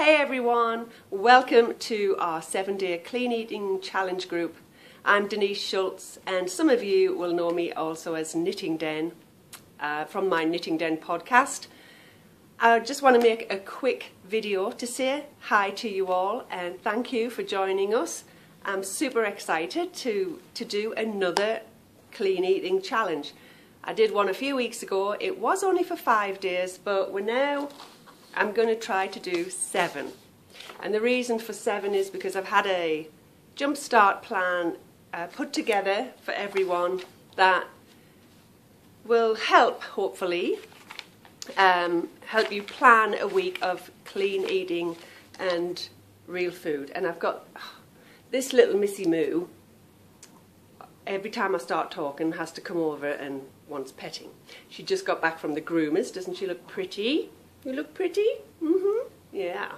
Hey everyone, welcome to our 7-day clean eating challenge group. I'm Denise Schultz and some of you will know me also as Knitting Den from my Knitting Den podcast. I just want to make a quick video to say hi to you all and thank you for joining us. I'm super excited to do another clean eating challenge. I did one a few weeks ago. It was only for 5 days, but I'm going to try to do 7. And the reason for 7 is because I've had a jumpstart plan put together for everyone that will help, hopefully, help you plan a week of clean eating and real food. And I've got this little Missy Moo, every time I start talking, has to come over and wants petting. She just got back from the groomers. Doesn't she look pretty? You look pretty? Yeah.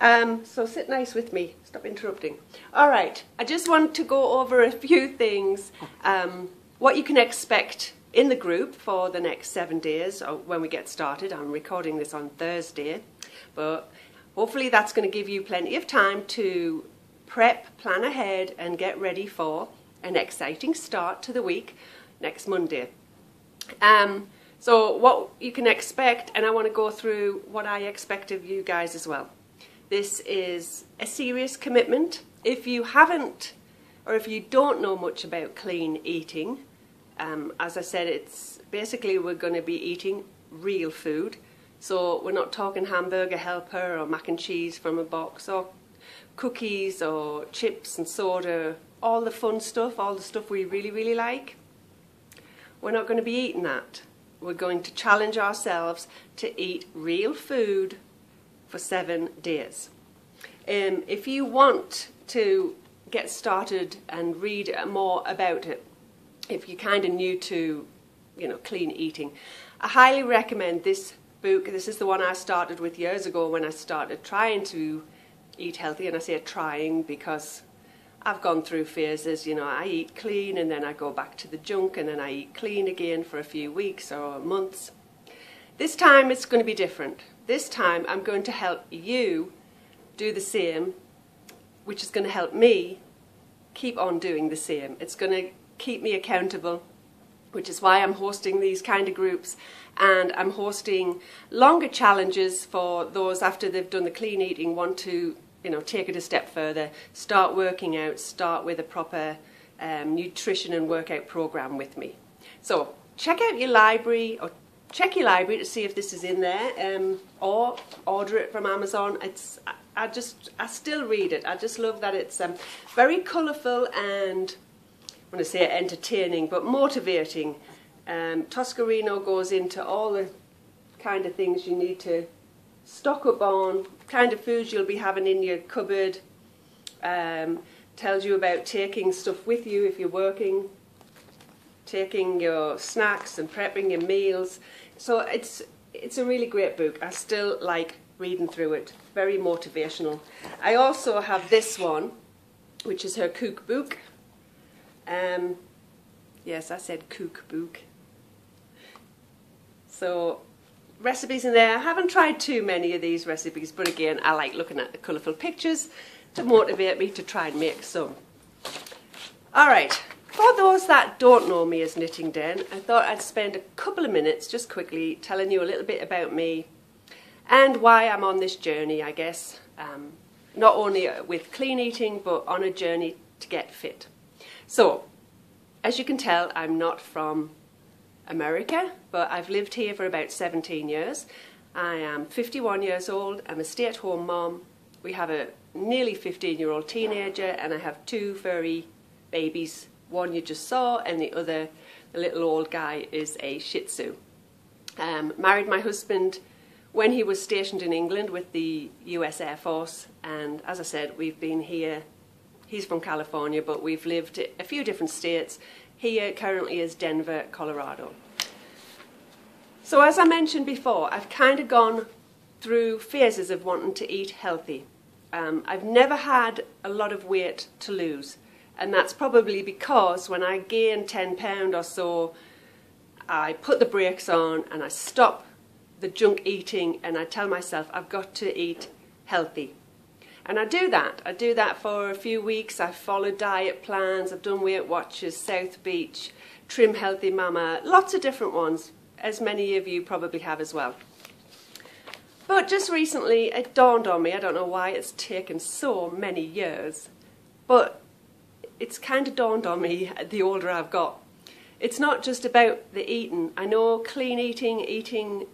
So sit nice with me. Stop interrupting. All right. I just want to go over a few things. What you can expect in the group for the next 7 days when we get started. I'm recording this on Thursday. But hopefully that's going to give you plenty of time to prep, plan ahead and get ready for an exciting start to the week next Monday. So what you can expect, and I want to go through what I expect of you guys as well. This is a serious commitment. If you haven't, or if you don't know much about clean eating, as I said, it's basically we're going to be eating real food. So we're not talking hamburger helper or mac and cheese from a box or cookies or chips and soda, all the fun stuff, all the stuff we really, really like. We're not going to be eating that. We're going to challenge ourselves to eat real food for 7 days. If you want to get started and read more about it, if you're kind of new to, clean eating, I highly recommend this book. This is the one I started with years ago when I started trying to eat healthy, and I say trying because I've gone through phases, I eat clean and then I go back to the junk and then I eat clean again for a few weeks or months. This time it's going to be different. This time I'm going to help you do the same, which is going to help me keep on doing the same. It's going to keep me accountable, which is why I'm hosting these kind of groups, and I'm hosting longer challenges for those after they've done the clean eating, want to take it a step further, start working out, start with a proper nutrition and workout program with me. So check out your library, or check your library to see if this is in there, or order it from Amazon. I still read it. I just love that it's very colourful and, I want to say entertaining, but motivating. Toscarino goes into all the kind of things you need to stock up on, kind of foods you'll be having in your cupboard, tells you about taking stuff with you if you're working, taking your snacks and prepping your meals. So it's a really great book. I still like reading through it. Very motivational. I also have this one, which is her cookbook. Yes, I said cookbook. So recipes in there. I haven't tried too many of these recipes, but again, I like looking at the colourful pictures to motivate me to try and make some. Alright, for those that don't know me as Knitting Den, I thought I'd spend a couple of minutes just quickly telling you a little bit about me and why I'm on this journey, I guess. Not only with clean eating, but on a journey to get fit. So, as you can tell, I'm not from America, but I've lived here for about 17 years. I am 51 years old. I'm a stay-at-home mom. We have a nearly 15-year-old teenager, and I have 2 furry babies. One you just saw, and the other, the little old guy, is a Shih Tzu. Married my husband when he was stationed in England with the US Air Force, and as I said, we've been here. He's from California, but we've lived a few different states. Here currently is Denver, Colorado. So as I mentioned before, I've kind of gone through phases of wanting to eat healthy. I've never had a lot of weight to lose, and that's probably because when I gain 10 pounds or so, I put the brakes on and I stop the junk eating and I tell myself I've got to eat healthy. And I do that for a few weeks. I've followed diet plans, I've done Weight Watchers, South Beach, Trim Healthy Mama, lots of different ones, as many of you probably have as well. But just recently it dawned on me, I don't know why it's taken so many years, but it's kind of dawned on me the older I've got. It's not just about the eating. I know clean eating, eating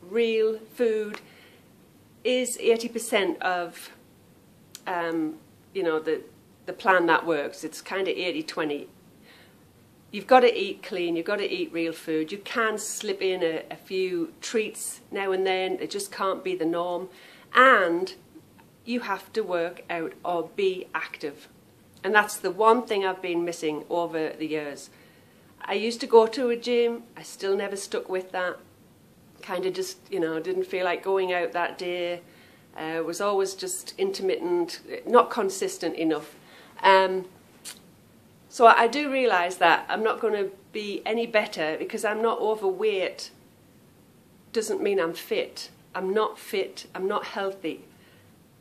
real food is 80% of you know, the plan that works. It's kind of 80-20. You've got to eat clean, you've got to eat real food. You can slip in a few treats now and then, it just can't be the norm. And you have to work out or be active. And that's the one thing I've been missing over the years. I used to go to a gym, I still never stuck with that. Kind of just, you know, didn't feel like going out that day. Was always just intermittent, not consistent enough. So I do realise that I'm not going to be any better because I'm not overweight. Doesn't mean I'm fit. I'm not fit. I'm not healthy,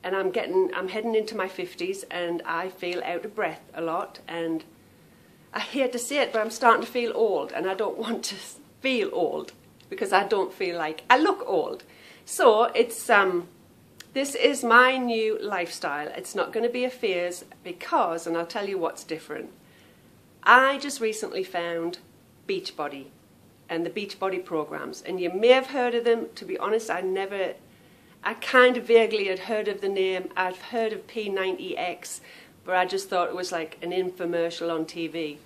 and I'm heading into my 50s, and I feel out of breath a lot. And I hate to say it, but I'm starting to feel old, and I don't want to feel old because I don't feel like I look old. So it's this is my new lifestyle. It's not going to be a phase because, and I'll tell you what's different. I just recently found Beachbody and the Beachbody programs, and you may have heard of them. To be honest, I kind of vaguely had heard of the name. I've heard of P90X, but I just thought it was like an infomercial on TV.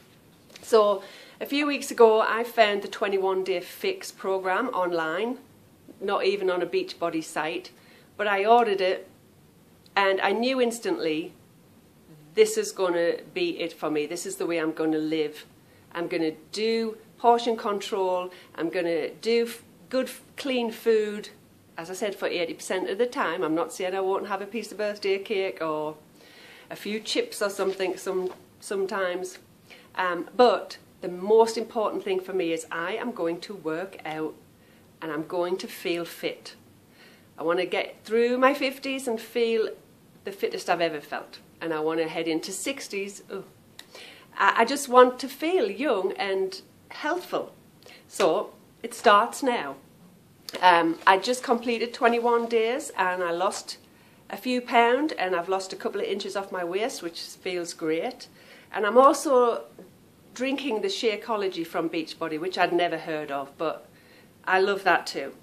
So a few weeks ago, I found the 21-day fix program online, not even on a Beachbody site, but I ordered it, and I knew instantly this is going to be it for me. This is the way I'm going to live. I'm going to do portion control. I'm going to do good, clean food, as I said, for 80% of the time. I'm not saying I won't have a piece of birthday cake or a few chips or something sometimes. But the most important thing for me is I am going to work out and I'm going to feel fit. I want to get through my 50s and feel the fittest I've ever felt. And I want to head into 60s. Ugh. I just want to feel young and healthful. So it starts now. I just completed 21 days and I lost a few pounds, and I've lost a couple of inches off my waist, which feels great. And I'm also drinking the Shakeology from Beachbody, which I'd never heard of, but I love that too.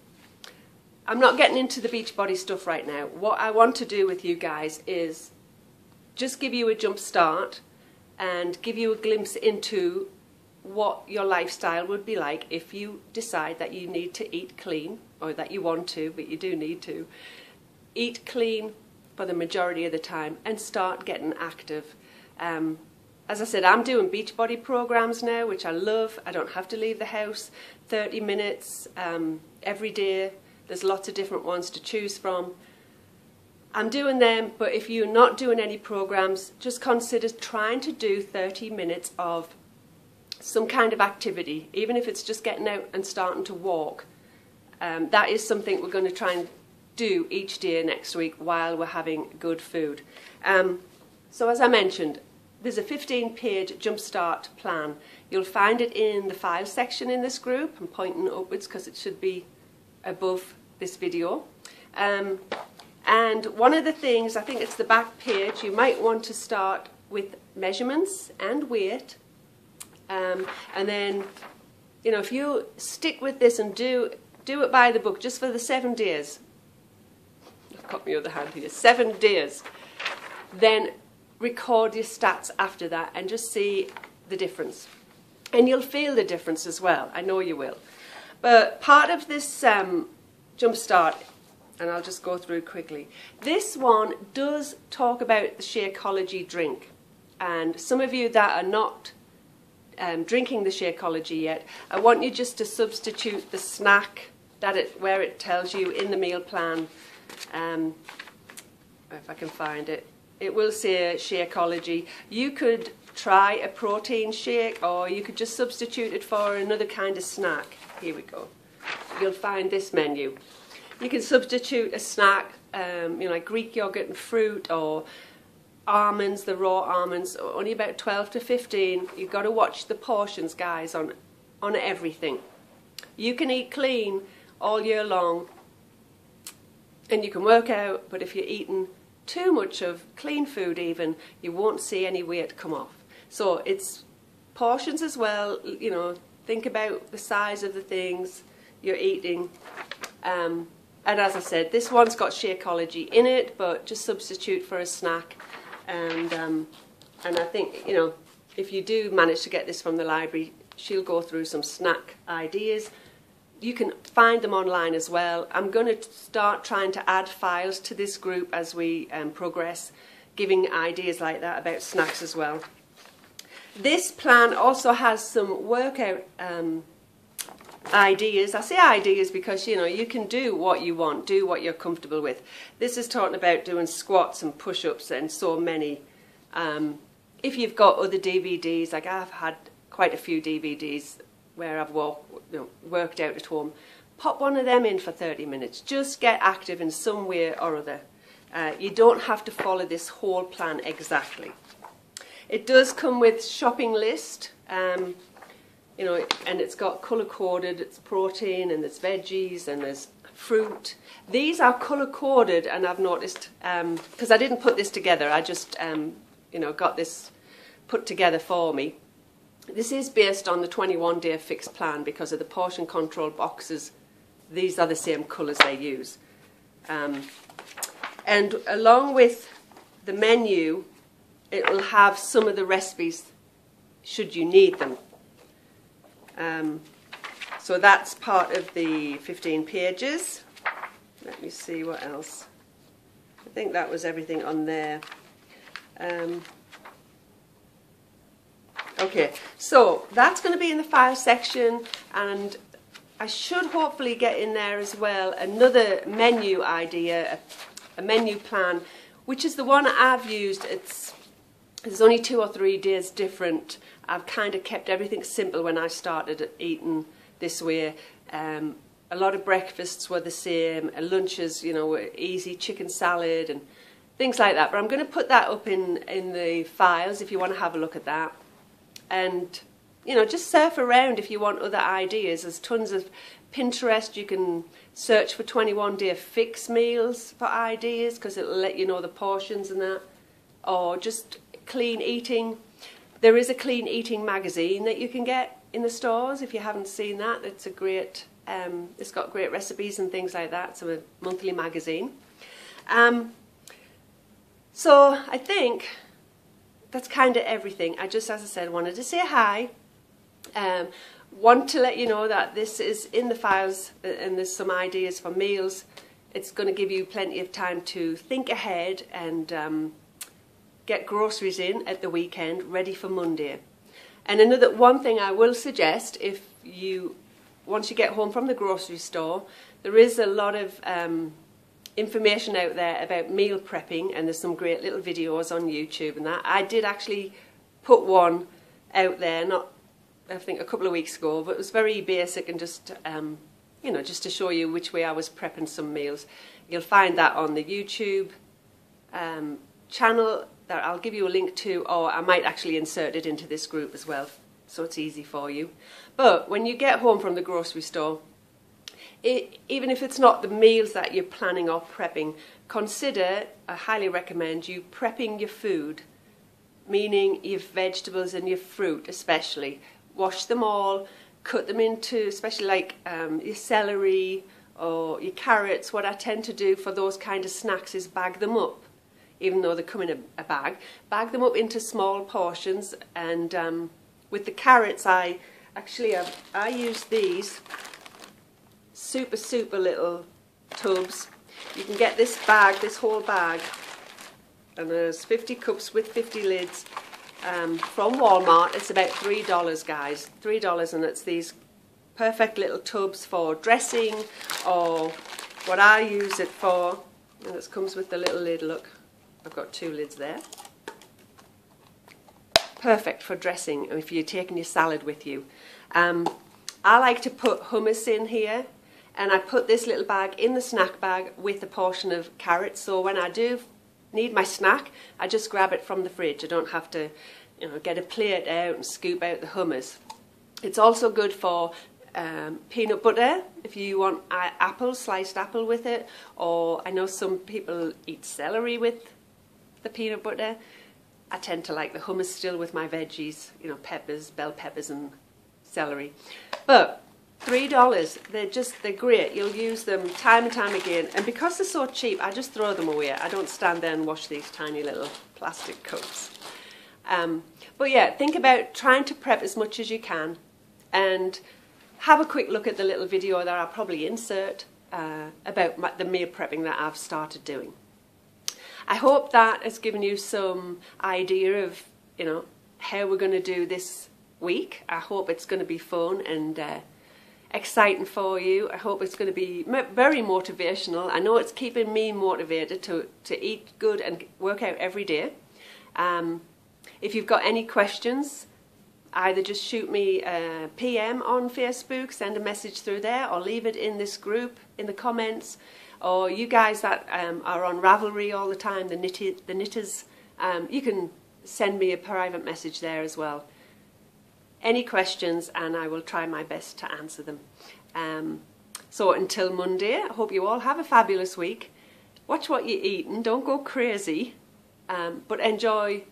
I'm not getting into the Beachbody stuff right now. What I want to do with you guys is just give you a jump start and give you a glimpse into what your lifestyle would be like if you decide that you need to eat clean, or that you want to, but you do need to. Eat clean for the majority of the time and start getting active. As I said, I'm doing Beachbody programs now, which I love. I don't have to leave the house. 30 minutes every day. There's lots of different ones to choose from. I'm doing them, but if you're not doing any programs, just consider trying to do 30 minutes of some kind of activity, even if it's just getting out and starting to walk. That is something we're going to try and do each day next week while we're having good food. So as I mentioned, there's a 15-page jumpstart plan. You'll find it in the file section in this group. I'm pointing upwards because it should be above this video. And one of the things, I think it's the back page, you might want to start with measurements and weight. And then, you know, if you stick with this and do it by the book, just for the 7 days, I've got my other hand here, 7 days, then record your stats after that and just see the difference. And you'll feel the difference as well, I know you will. But part of this jumpstart, and I'll just go through quickly, this one does talk about the Shakeology drink. And some of you that are not drinking the Shakeology yet, I want you just to substitute the snack where it tells you in the meal plan, if I can find it, it will say Shakeology. You could try a protein shake, or you could just substitute it for another kind of snack. Here we go. You'll find this menu. You can substitute a snack you know, like Greek yogurt and fruit, or almonds, the raw almonds, only about 12 to 15. You've got to watch the portions, guys, on everything. You can eat clean all year long and you can work out, but if you're eating too much of clean food even, you won't see any weight come off. So it's portions as well, you know, think about the size of the things you're eating. And as I said, this one's got Shakeology in it, but just substitute for a snack. And I think, you know, if you do manage to get this from the library, she'll go through some snack ideas. You can find them online as well. I'm going to start trying to add files to this group as we progress, giving ideas like that about snacks as well. This plan also has some workout ideas. I say ideas because, you know, you can do what you want, do what you're comfortable with. This is talking about doing squats and push-ups and so many. If you've got other DVDs, like I've had quite a few DVDs where I've worked out at home, pop one of them in for 30 minutes. Just get active in some way or other. You don't have to follow this whole plan exactly. It does come with shopping list, you know, and it's got colour-coded. It's protein and there's veggies and there's fruit. These are colour-coded, and I've noticed, because I didn't put this together, I just, you know, got this put together for me. This is based on the 21-day fixed plan because of the portion control boxes. These are the same colours they use. And along with the menu, it will have some of the recipes should you need them. So that's part of the 15 pages. Let me see what else. I think that was everything on there. Okay, so that's going to be in the file section, and I should hopefully get in there as well another menu idea, a menu plan, which is the one I've used. There's only 2 or 3 days different. I've kind of kept everything simple when I started eating this way. A lot of breakfasts were the same, lunches, you know, were easy, chicken salad and things like that. But I'm going to put that up in the files if you want to have a look at that. And, you know, just surf around if you want other ideas. There's tons of Pinterest. You can search for 21-day fix meals for ideas because it'll let you know the portions and that. Or just clean eating. There is a clean eating magazine that you can get in the stores if you haven't seen that. It's a great, it's got great recipes and things like that. It's a monthly magazine. So I think that's kind of everything. I just, as I said, wanted to say hi. Want to let you know that this is in the files and there's some ideas for meals. It's going to give you plenty of time to think ahead and get groceries in at the weekend, ready for Monday. And one thing I will suggest, if you, once you get home from the grocery store, there is a lot of information out there about meal prepping, and there's some great little videos on YouTube and that. I did actually put one out there, I think a couple of weeks ago, but it was very basic and just, you know, just to show you which way I was prepping some meals. You'll find that on the YouTube channel that I'll give you a link to, or I might actually insert it into this group as well, so it's easy for you. But when you get home from the grocery store, even if it's not the meals that you're planning or prepping, consider, I highly recommend you prepping your food, meaning your vegetables and your fruit especially. Wash them all, cut them into, especially like your celery or your carrots. What I tend to do for those kind of snacks is bag them up, even though they come in a bag. Bag them up into small portions, and with the carrots I use these super little tubs. You can get this bag, this whole bag, and there's 50 cups with 50 lids from Walmart. It's about $3, guys, $3, and it's these perfect little tubs for dressing, or what I use it for, and it comes with the little lid. Look, I've got 2 lids there. Perfect for dressing if you're taking your salad with you. I like to put hummus in here, And I put this little bag in the snack bag with a portion of carrots, so when I do need my snack, I just grab it from the fridge. I don't have to, you know, get a plate out and scoop out the hummus. It's also good for peanut butter if you want apple, sliced apple with it, or I know some people eat celery with the peanut butter. I tend to like the hummus still with my veggies, you know, peppers, bell peppers and celery. But $3, they're great. You'll use them time and time again. And because they're so cheap, I just throw them away. I don't stand there and wash these tiny little plastic cups. But yeah, think about trying to prep as much as you can, and have a quick look at the little video that I'll probably insert about the meal prepping that I've started doing. I hope that has given you some idea of, you know, how we're going to do this week. I hope it's going to be fun and exciting for you. I hope it's going to be very motivational. I know it's keeping me motivated to eat good and work out every day. If you've got any questions, either just shoot me a PM on Facebook, send a message through there, or leave it in this group in the comments. Or you guys that are on Ravelry all the time, the knitters, you can send me a private message there as well. Any questions, and I will try my best to answer them. So until Monday, I hope you all have a fabulous week. Watch what you're eating, don't go crazy, but enjoy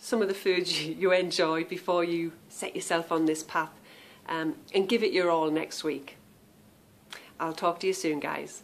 some of the foods you enjoy before you set yourself on this path, and give it your all next week. I'll talk to you soon, guys.